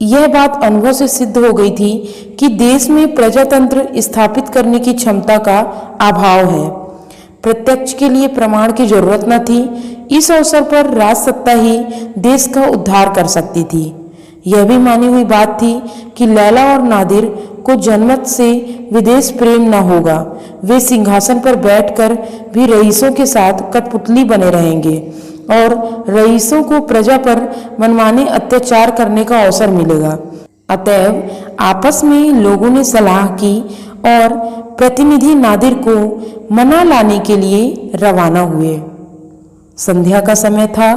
यह बात अनुभव से सिद्ध हो गई थी कि देश में प्रजातंत्र स्थापित करने की क्षमता का अभाव है। प्रत्यक्ष के लिए प्रमाण की जरूरत न थी। इस अवसर पर राजसत्ता ही देश का उद्धार कर सकती थी। यह भी मानी हुई बात थी कि लैला और नादिर को जन्मत से विदेश प्रेम न होगा। वे सिंहासन पर बैठकर भी रईसों के साथ कठपुतली बने रहेंगे और रईसों को प्रजा पर मनमाने अत्याचार करने का अवसर मिलेगा। अतएव आपस में लोगों ने सलाह की और प्रतिनिधि नादिर को मना लाने के लिए रवाना हुए। संध्या का समय था।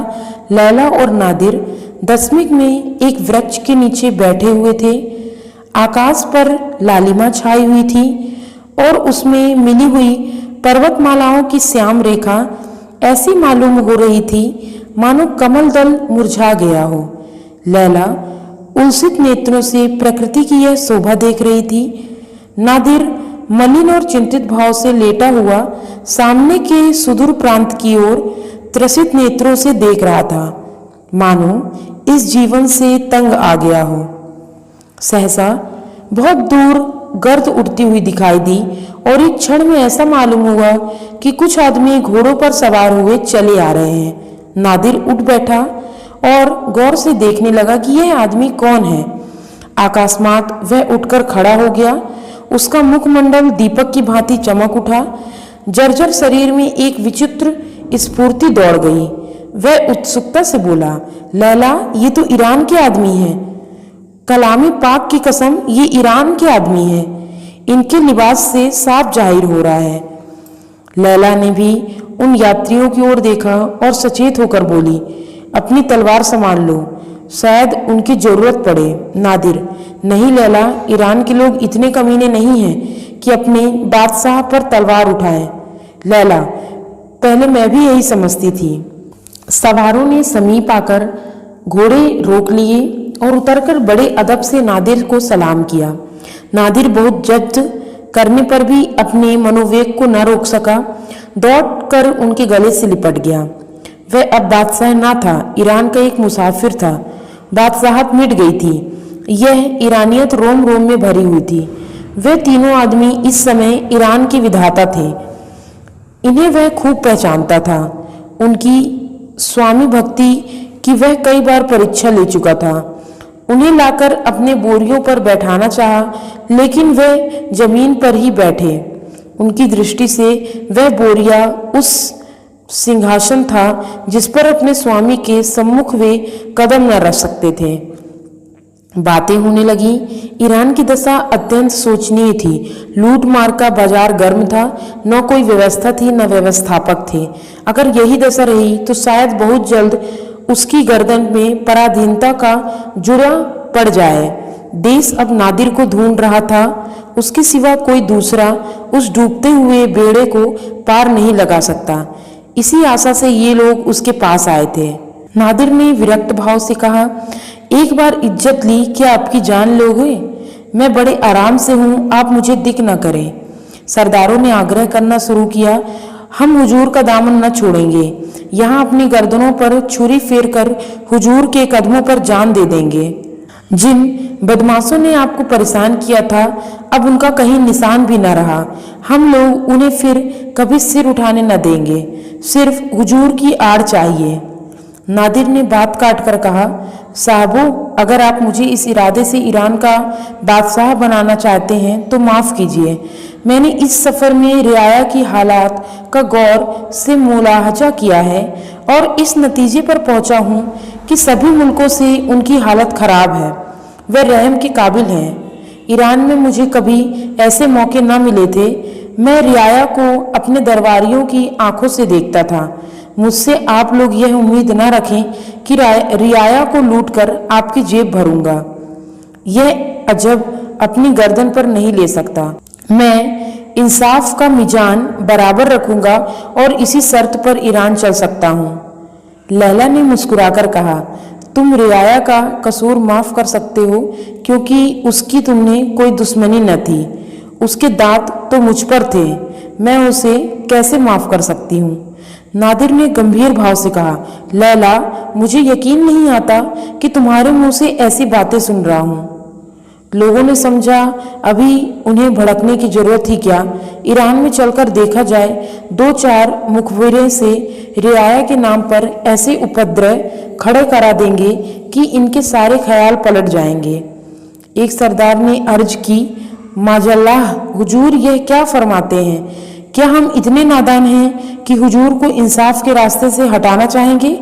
लैला और नादिर दशमिक में एक वृक्ष के नीचे बैठे हुए थे। आकाश पर लालिमा छाई हुई थी और उसमें मिली हुई पर्वतमालाओं की श्याम रेखा ऐसी मालूम हो रही थी मानो कमल दल मुरझा गया हो। लैला उलसित नेत्रों से प्रकृति की यह शोभा देख रही थी। नादिर मलिन और चिंतित भाव से लेटा हुआ सामने के सुदूर प्रांत की ओर त्रसित नेत्रों से देख रहा था, मानो इस जीवन से तंग आ गया हो। सहसा बहुत दूर गर्द उड़ती हुई दिखाई दी और एक क्षण में ऐसा मालूम हुआ कि कुछ आदमी घोड़ों पर सवार हुए चले आ रहे हैं। नादिर उठ बैठा और गौर से देखने लगा कि यह आदमी कौन है। अकस्मात वह उठकर खड़ा हो गया। उसका मुखमंडल दीपक की भांति चमक उठा। जर्जर शरीर में एक विचित्र स्फूर्ति दौड़ गई। वह उत्सुकता से बोला, लैला, ये तो ईरान के आदमी हैं। कलामी पाक की कसम, ये ईरान के आदमी हैं। इनके लिबास से साफ जाहिर हो रहा है। लैला ने भी उन यात्रियों की ओर देखा और सचेत होकर बोली, अपनी तलवार संभाल लो, शायद उनकी जरूरत पड़े। नादिर, नहीं लैला, ईरान के लोग इतने कमीने नहीं हैं कि अपने बादशाह पर तलवार उठाएं। लैला, पहले मैं भी यही समझती थी। सवारों ने समीप आकर घोड़े रोक लिए और उतरकर बड़े अदब से नादिर को सलाम किया। नादिर बहुत जब्त करने पर भी अपने मनोवेग को न रोक सका, दौड़कर उनके गले से लिपट गया। वह अब बादशाह ना था, ईरान का एक मुसाफिर था। बादशाहत मिट गई थी। यह ईरानियत रोम रोम में भरी हुई थी। वे तीनों आदमी इस समय ईरान के विधाता थे। इन्हें वह खूब पहचानता था। उनकी स्वामी भक्ति की वह कई बार परीक्षा ले चुका था। उन्हें लाकर अपने बोरियों पर बैठाना चाहा, लेकिन वे जमीन पर ही बैठे। उनकी दृष्टि से वह बोरिया उस सिंहासन था जिस पर अपने स्वामी के सम्मुख वे कदम न रख सकते थे। बातें होने लगी। ईरान की दशा अत्यंत शोचनीय थी। लूट मार का बाजार गर्म था। न कोई व्यवस्था थी, न व्यवस्थापक थे। अगर यही दशा रही तो शायद बहुत जल्द उसकी गर्दन में पराधीनता का जुड़ा पड़ जाए। देश अब नादिर को ढूंढ रहा था। उसके सिवा कोई दूसरा उस डूबते हुए बेड़े को पार नहीं लगा सकता। इसी आशा से ये लोग उसके पास आए थे। नादिर ने विरक्त भाव से कहा, एक बार इज्जत ली, क्या आपकी जान लोगे? मैं बड़े आराम से हूँ, आप मुझे दिक न करें। सरदारों ने आग्रह करना शुरू किया, हम हुजूर का दामन न छोड़ेंगे। यहाँ अपनी गर्दनों पर छुरी फेर कर हुजूर के कदमों पर जान दे देंगे। जिन बदमाशों ने आपको परेशान किया था, अब उनका कहीं निशान भी न रहा। हम लोग उन्हें फिर कभी सिर उठाने न देंगे। सिर्फ हुजूर की आड़ चाहिए। नादिर ने बात काट कर कहा, साहबो, अगर आप मुझे इस इरादे से ईरान का बादशाह बनाना चाहते हैं तो माफ़ कीजिए। मैंने इस सफ़र में रियाया की हालात का गौर से मुलाहजा किया है और इस नतीजे पर पहुंचा हूं कि सभी मुल्कों से उनकी हालत ख़राब है। वे रहम के काबिल हैं। ईरान में मुझे कभी ऐसे मौके न मिले थे। मैं रियाया को अपने दरबारियों की आंखों से देखता था। मुझसे आप लोग यह उम्मीद न रखें कि रियाया को लूटकर आपकी जेब भरूंगा। यह अजब अपनी गर्दन पर नहीं ले सकता। मैं इंसाफ का मिजान बराबर रखूंगा और इसी शर्त पर ईरान चल सकता हूँ। लैला ने मुस्कुराकर कहा, तुम रियाया का कसूर माफ कर सकते हो क्योंकि उसकी तुमने कोई दुश्मनी न थी। उसके दांत तो मुझ पर थे। मैं उसे कैसे माफ कर सकती हूँ? नादिर ने गंभीर भाव से कहा, लैला, मुझे यकीन नहीं आता कि तुम्हारे मुंह से ऐसी बातें सुन रहा हूँ। लोगों ने समझा अभी उन्हें भड़कने की जरूरत ही क्या। ईरान में चलकर देखा जाए, 2-4 मुखबिरों से रियाया के नाम पर ऐसे उपद्रव खड़े करा देंगे कि इनके सारे ख्याल पलट जाएंगे। एक सरदार ने अर्ज की, माजल्लाह, हुजूर यह क्या फरमाते हैं? क्या हम इतने नादान हैं कि हुजूर को इंसाफ के रास्ते से हटाना चाहेंगे?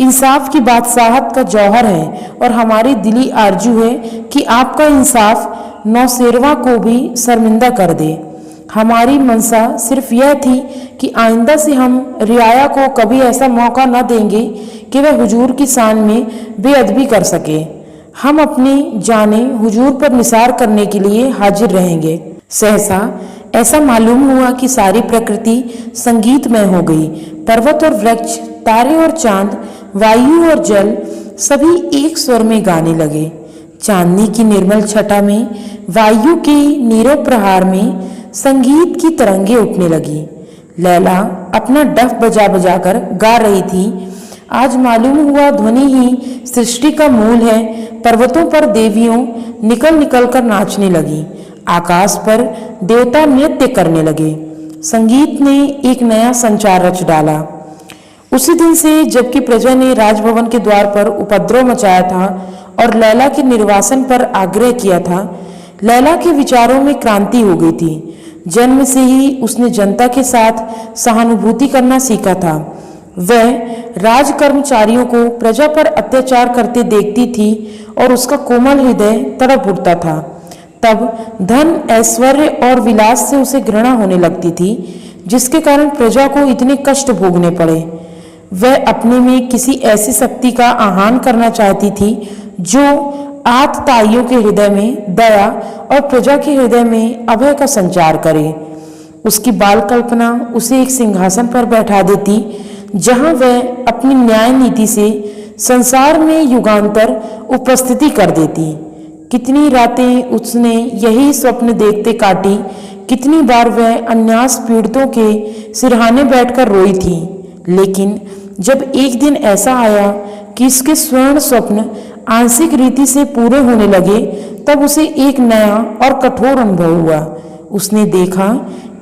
इंसाफ की बादशाहत का जौहर है और हमारी दिली आरजू है कि आपका इंसाफ नौसेरवा को भी शर्मिंदा कर दे। हमारी मनसा सिर्फ यह थी कि आइंदा से हम रियाया को कभी ऐसा मौका न देंगे कि वह हुजूर की शान में बेअदबी कर सके। हम अपनी जाने हुजूर पर निसार करने के लिए हाजिर रहेंगे। सहसा ऐसा मालूम हुआ कि सारी प्रकृति संगीतमय हो गई। पर्वत और वृक्ष, तारे और चांद, वायु और जल सभी एक स्वर में गाने लगे। चांदनी की निर्मल छटा में, वायु के नीरव प्रहार में संगीत की तरंगे उठने लगी। लैला अपना डफ बजा बजा कर गा रही थी। आज मालूम हुआ ध्वनि ही सृष्टि का मूल है। पर्वतों पर देवियों निकल निकल कर नाचने लगी। आकाश पर देवता नृत्य करने लगे। संगीत ने एक नया संचार रच डाला। उसी दिन से जबकि प्रजा ने राजभवन के द्वार पर उपद्रव मचाया था और लैला के निर्वासन पर आग्रह किया था, लैला के विचारों में क्रांति हो गई थी। जन्म से ही उसने जनता के साथ सहानुभूति करना सीखा था। वह राज कर्मचारियों को प्रजा पर अत्याचार करते देखती थी और उसका कोमल हृदय तड़प उठता था। तब धन, ऐश्वर्य और विलास से उसे घृणा होने लगती थी, जिसके कारण प्रजा को इतने कष्ट भोगने पड़े। वह अपने में किसी ऐसी शक्ति का आह्वान करना चाहती थी जो आतताइयों के हृदय में दया और प्रजा के हृदय में अभय का संचार करे। उसकी बाल कल्पना उसे एक सिंहासन पर बैठा देती जहां वह अपनी न्याय नीति से संसार में युगांतर उपस्थिति कर देती। कितनी रातें उसने यही स्वप्न देखते काटी। कितनी बार वह अन्यास पीड़ितों के सिरहाने बैठकर रोई थी। लेकिन जब एक दिन ऐसा आया कि इसके स्वर्ण स्वप्न आंशिक रीति से पूरे होने लगे, तब उसे एक नया और कठोर अनुभव हुआ। उसने देखा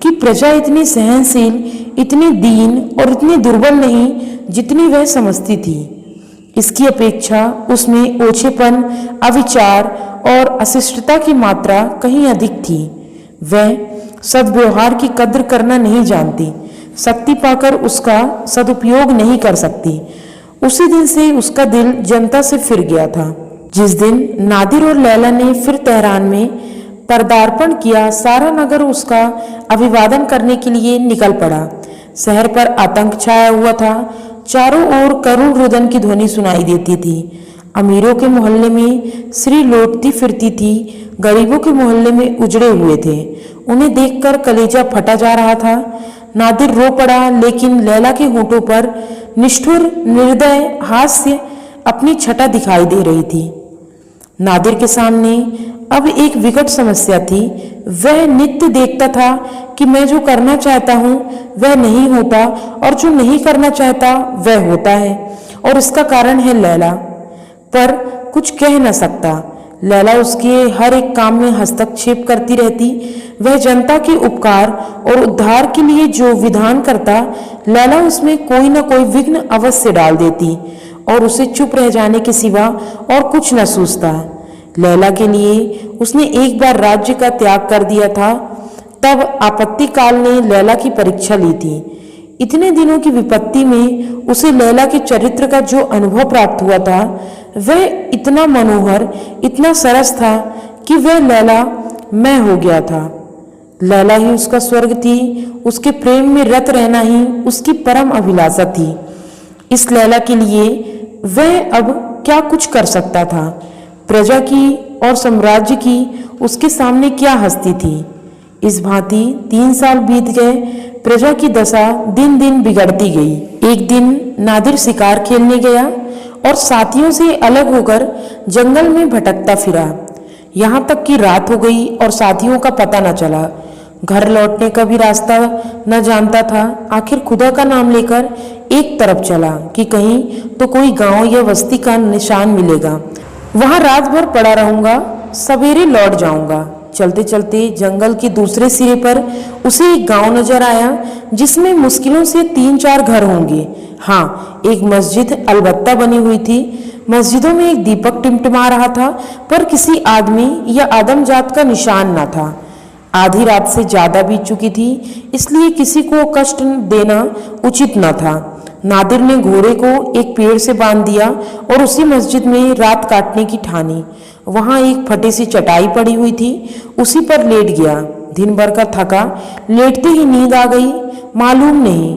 कि प्रजा इतनी सहनशील, इतनी दीन और इतनी दुर्बल नहीं जितनी वह समझती थी। इसकी अपेक्षा उसमें ओछेपन, अविचार और अशिष्टता की मात्रा कहीं अधिक थी। वह सद्व्यवहार की कद्र करना नहीं जानती, शक्ति पाकर उसका सदुपयोग नहीं कर सकती। उसी दिन से उसका दिल जनता से फिर गया था। जिस दिन नादिर और लैला ने फिर तेहरान में पदार्पण किया, सारा नगर उसका अभिवादन करने के लिए निकल पड़ा। शहर पर आतंक छाया हुआ था। चारों ओर करुण रुदन की ध्वनि सुनाई देती थी। अमीरों के मोहल्ले में श्री लौटती फिरती थी, गरीबों के मोहल्ले में उजड़े हुए थे। उन्हें देखकर कलेजा फटा जा रहा था। नादिर रो पड़ा, लेकिन लैला के होठों पर निष्ठुर निर्दय हास्य अपनी छटा दिखाई दे रही थी। नादिर के सामने अब एक विकट समस्या थी। वह नित्य देखता था कि मैं जो करना चाहता हूँ वह नहीं होता, और जो नहीं करना चाहता वह होता है, और इसका कारण है लैला। पर कुछ कह न सकता। लैला उसके हर एक काम में हस्तक्षेप करती रहती। वह जनता के उपकार और उद्धार के लिए जो विधान करता, लैला उसमें कोई न कोई विघ्न अवश्य डाल देती, और उसे चुप रह जाने के सिवा और कुछ न सूझता। लैला के लिए उसने एक बार राज्य का त्याग कर दिया था। तब आपत्ति काल ने लैला की परीक्षा ली थी। इतने दिनों की विपत्ति में उसे लैला के चरित्र का जो अनुभव प्राप्त हुआ था, वह इतना मनोहर, इतना सरस था कि वह लैला मैं हो गया था। लैला ही उसका स्वर्ग थी। उसके प्रेम में रत रहना ही उसकी परम अभिलाषा थी। इस लैला के लिए वह अब क्या कुछ कर सकता था। प्रजा की और साम्राज्य की उसके सामने क्या हस्ती थी। इस भांति 3 साल बीत गए। प्रजा की दशा दिन दिन बिगड़ती गई। एक दिन नादिर शिकार खेलने गया और साथियों से अलग होकर जंगल में भटकता फिरा। यहाँ तक कि रात हो गई और साथियों का पता न चला। घर लौटने का भी रास्ता न जानता था। आखिर खुदा का नाम लेकर एक तरफ चला कि कहीं तो कोई गांव या बस्ती का निशान मिलेगा। वहां रात भर पड़ा रहूंगा, सवेरे लौट जाऊंगा। चलते चलते जंगल के दूसरे सिरे पर उसे एक गांव नजर आया, जिसमें मुश्किलों से 3-4 घर होंगे। हाँ, एक मस्जिद अलबत्ता बनी हुई थी। मस्जिदों में एक दीपक टिमटिमा रहा था, पर किसी आदमी या आदमजात का निशान न था। आधी रात से ज्यादा बीत चुकी थी, इसलिए किसी को कष्ट देना उचित न था। नादिर ने घोड़े को एक पेड़ से बांध दिया और उसी मस्जिद में रात काटने की ठानी। वहां एक फटी सी चटाई पड़ी हुई थी, उसी पर लेट गया। दिन भर का थका, लेटते ही नींद आ गई। मालूम नहीं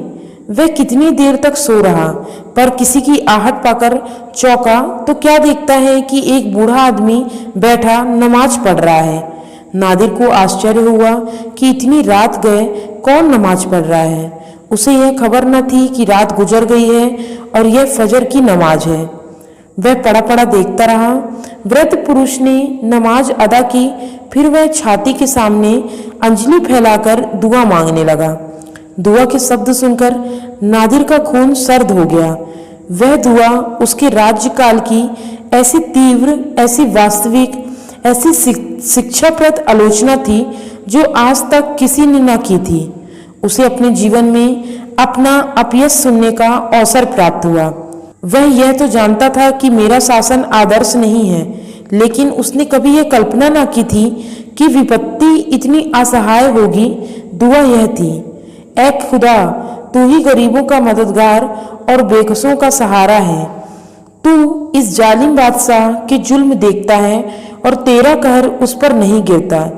वह कितनी देर तक सो रहा, पर किसी की आहट पाकर चौंका तो क्या देखता है कि एक बूढ़ा आदमी बैठा नमाज पढ़ रहा है। नादिर को आश्चर्य हुआ कि इतनी रात गए कौन नमाज पढ़ रहा है। उसे यह खबर न थी कि रात गुजर गई है और यह फजर की नमाज है। वह पड़ा पड़ा देखता रहा। वृद्ध पुरुष ने नमाज अदा की, फिर वह छाती के सामने अंजलि फैलाकर दुआ मांगने लगा। दुआ के शब्द सुनकर नादिर का खून सर्द हो गया। वह दुआ उसके राज्यकाल की ऐसी तीव्र, ऐसी वास्तविक, ऐसी शिक्षाप्रद आलोचना थी जो आज तक किसी ने न की थी। उसे अपने जीवन में अपना अपयश सुनने का अवसर प्राप्त हुआ। वह यह तो जानता था कि मेरा शासन आदर्श नहीं है, लेकिन उसने कभी यह कल्पना न की थी कि विपत्ति इतनी असहाय होगी। दुआ यह थी, ऐ खुदा, तू ही गरीबों का मददगार और बेकसों का सहारा है। तू इस जालिम बादशाह के जुल्म देखता है और तेरा कहर उस पर नहीं गिरता।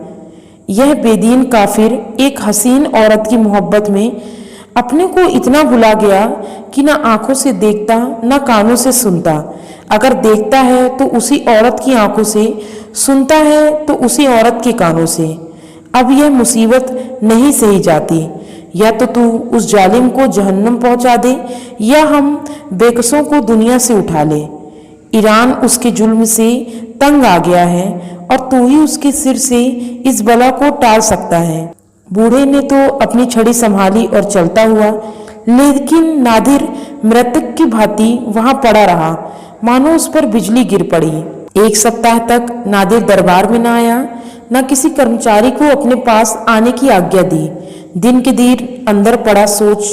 यह बेदीन काफिर एक हसीन औरत की मोहब्बत में अपने को इतना भुला गया कि न आंखों से देखता, न कानों से सुनता। अगर देखता है तो उसी औरत की आंखों से, सुनता है तो उसी औरत के कानों से। अब यह मुसीबत नहीं सही जाती। या तो तू उस जालिम को जहन्नम पहुंचा दे, या हम बेकसों को दुनिया से उठा ले। ईरान उसके जुल्म से तंग आ गया है और तू ही उसके सिर से इस बला को टाल सकता है। बूढ़े ने तो अपनी छड़ी संभाली और चलता हुआ लेकिन नादिर मृतक की भांति वहां पड़ा रहा, मानो उस पर बिजली गिर पड़ी। 1 सप्ताह तक नादिर दरबार में न आया, न किसी कर्मचारी को अपने पास आने की आज्ञा दी। दिन के दिन अंदर पड़ा सोच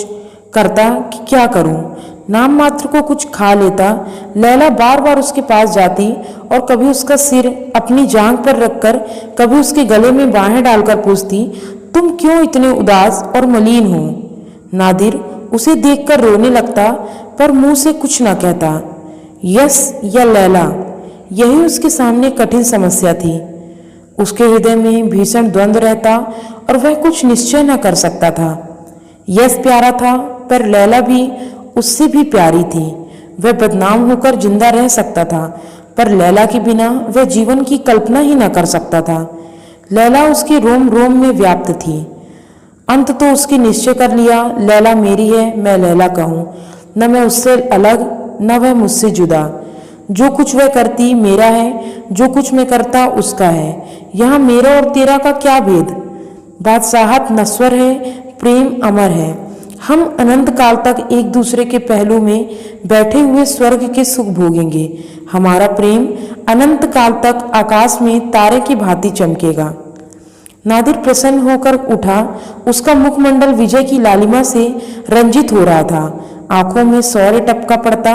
करता कि क्या करूं। नाम मात्र को कुछ खा लेता। लैला बार बार उसके पास जाती और कभी उसका सिर अपनी जांघ पर रखकर, कभी उसके गले में बाहें डालकर पूछती, तुम क्यों इतने उदास और मलिन हो। नादिर उसे देखकर रोने लगता, पर मुंह से कुछ न कहता। यस या लैला, यही उसके सामने कठिन समस्या थी। उसके हृदय में भीषण द्वंद्व रहता और वह कुछ निश्चय न कर सकता था। यस प्यारा था, पर लैला भी उससे भी प्यारी थी। वह बदनाम होकर जिंदा रह सकता था, पर लैला के बिना वह जीवन की कल्पना ही न कर सकता था। लैला उसके रोम रोम में व्याप्त थी। अंत तो उसके निश्चय कर लिया, लैला मेरी है, मैं लैला का हूँ, न मैं उससे अलग न वह मुझसे जुदा। जो कुछ वह करती मेरा है, जो कुछ मैं करता उसका है। यहाँ मेरा और तेरा का क्या भेद। बादशाहत नश्वर है, प्रेम अमर है। हम अनंत काल तक एक दूसरे के पहलू में बैठे हुए स्वर्ग के सुख भोगेंगे। हमारा प्रेम अनंत काल तक आकाश में तारे की भांति चमकेगा। नादिर प्रसन्न होकर उठा। उसका मुखमंडल विजय की लालिमा से रंजित हो रहा था। आंखों में सौर्य टपका पड़ता।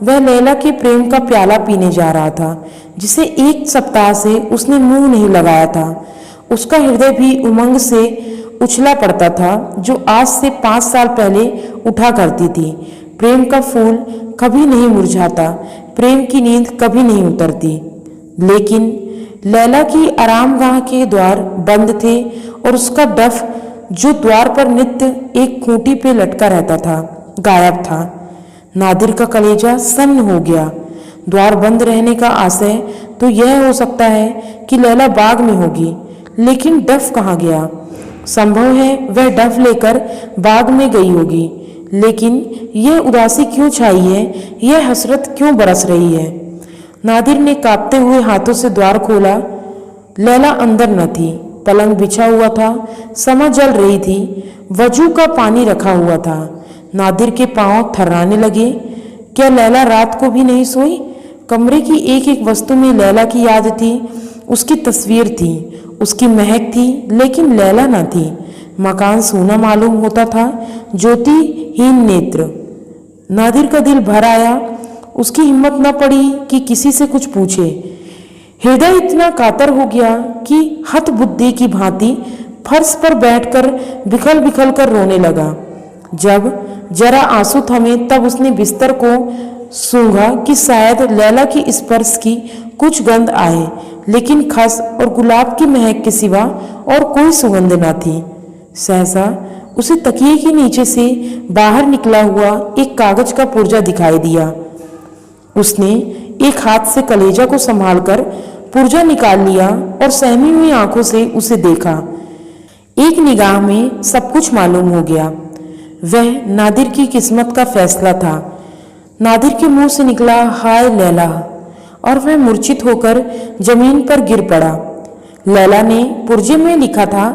वह लैला के प्रेम का प्याला पीने जा रहा था, जिसे 1 सप्ताह से उसने मुंह नहीं लगाया था। उसका हृदय भी उमंग से उछला पड़ता था, जो आज से 5 साल पहले उठा करती थी। प्रेम का फूल कभी नहीं मुरझाता, प्रेम की नींद कभी नहीं उतरती। लेकिन लैला की आरामगाह के द्वार बंद थे और उसका डफ, जो द्वार पर नित्य एक खूंटी पे लटका रहता था, गायब था। नादिर का कलेजा सन्न हो गया। द्वार बंद रहने का आशय तो यह हो सकता है कि लैला बाग में होगी, लेकिन डफ कहाँ गया। संभव है वह डफ लेकर बाग में गई होगी, लेकिन यह उदासी क्यों छाई है, यह हसरत क्यों बरस रही है। नादिर ने कांपते हुए हाथों से द्वार खोला। लैला अंदर न थी। पलंग बिछा हुआ था, समा जल रही थी, वजू का पानी रखा हुआ था। नादिर के पांव थर्राने लगे। क्या लैला रात को भी नहीं सोई। कमरे की एक एक वस्तु में लैला की याद थी, उसकी तस्वीर थी, उसकी महक थी, लेकिन लैला न थी। मकान सूना मालूम होता था, ज्योतिहीन नेत्र। नादिर का दिल भर आया। उसकी हिम्मत न पड़ी कि किसी से कुछ पूछे। हृदय इतना कातर हो गया कि हतबुद्धि की भांति फर्श पर बैठकर बिखल बिखल कर रोने लगा। जब जरा आंसू थमे तब उसने बिस्तर को सूंघा कि शायद लैला की स्पर्श की कुछ गंध आए, लेकिन खस और गुलाब की महक के सिवा और कोई सुगंध न थी। सहसा उसे तकिए के नीचे से बाहर निकला हुआ एक कागज का पुर्जा दिखाई दिया। उसने एक हाथ से कलेजा को संभालकर पुर्जा निकाल लिया और सहमी हुई आंखों से उसे देखा। एक निगाह में सब कुछ मालूम हो गया। वह नादिर की किस्मत का फैसला था। नादिर के मुंह से निकला, हाय लैला, और वह मूर्छित होकर जमीन पर गिर पड़ा। लैला ने पुर्जे में लिखा था,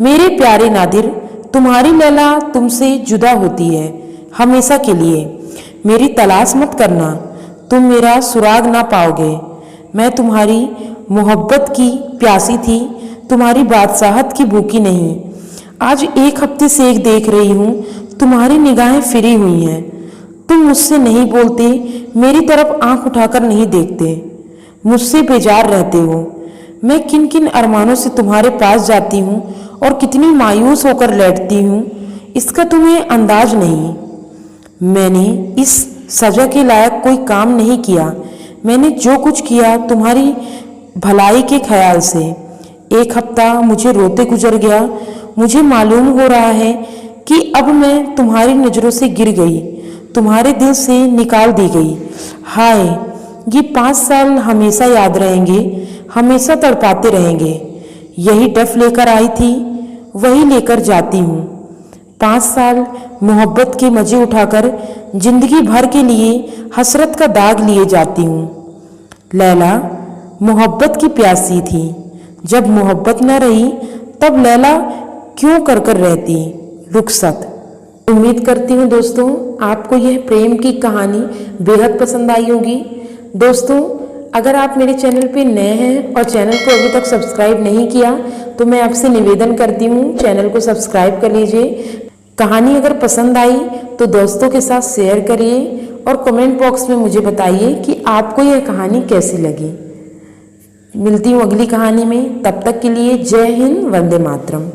मेरे प्यारे नादिर, तुम्हारी लैला तुमसे जुदा होती है हमेशा के लिए। मेरी तलाश मत करना, तुम मेरा सुराग ना पाओगे। मैं तुम्हारी मोहब्बत की प्यासी थी, तुम्हारी बादशाहत की भूखी नहीं। आज 1 हफ्ते से एक देख रही हूँ, तुम्हारी निगाहें फिरी हुई हैं। तुम मुझसे नहीं बोलते, मेरी तरफ आंख उठाकर नहीं देखते, मुझसे बेजार रहते हो। मैं किन किन अरमानों से तुम्हारे पास जाती हूँ और कितनी मायूस होकर लेटती हूँ, इसका तुम्हें अंदाज नहीं। मैंने इस सजा के लायक कोई काम नहीं किया। मैंने जो कुछ किया तुम्हारी भलाई के ख्याल से। 1 हफ्ता मुझे रोते गुजर गया। मुझे मालूम हो रहा है कि अब मैं तुम्हारी नज़रों से गिर गई, तुम्हारे दिल से निकाल दी गई। हाय, ये 5 साल हमेशा याद रहेंगे, हमेशा तड़पाते रहेंगे। यही डफ लेकर आई थी, वही लेकर जाती हूँ। 5 साल मोहब्बत के मजे उठाकर जिंदगी भर के लिए हसरत का दाग लिए जाती हूँ। लैला मोहब्बत की प्यासी थी। जब मोहब्बत न रही तब लैला क्यों कर रहती रुखसत। उम्मीद करती हूँ दोस्तों आपको यह प्रेम की कहानी बेहद पसंद आई होगी। दोस्तों अगर आप मेरे चैनल पे नए हैं और चैनल को अभी तक सब्सक्राइब नहीं किया तो मैं आपसे निवेदन करती हूँ चैनल को सब्सक्राइब कर लीजिए। कहानी अगर पसंद आई तो दोस्तों के साथ शेयर करिए और कमेंट बॉक्स में मुझे बताइए कि आपको यह कहानी कैसी लगी। मिलती हूँ अगली कहानी में, तब तक के लिए जय हिंद, वंदे मातरम।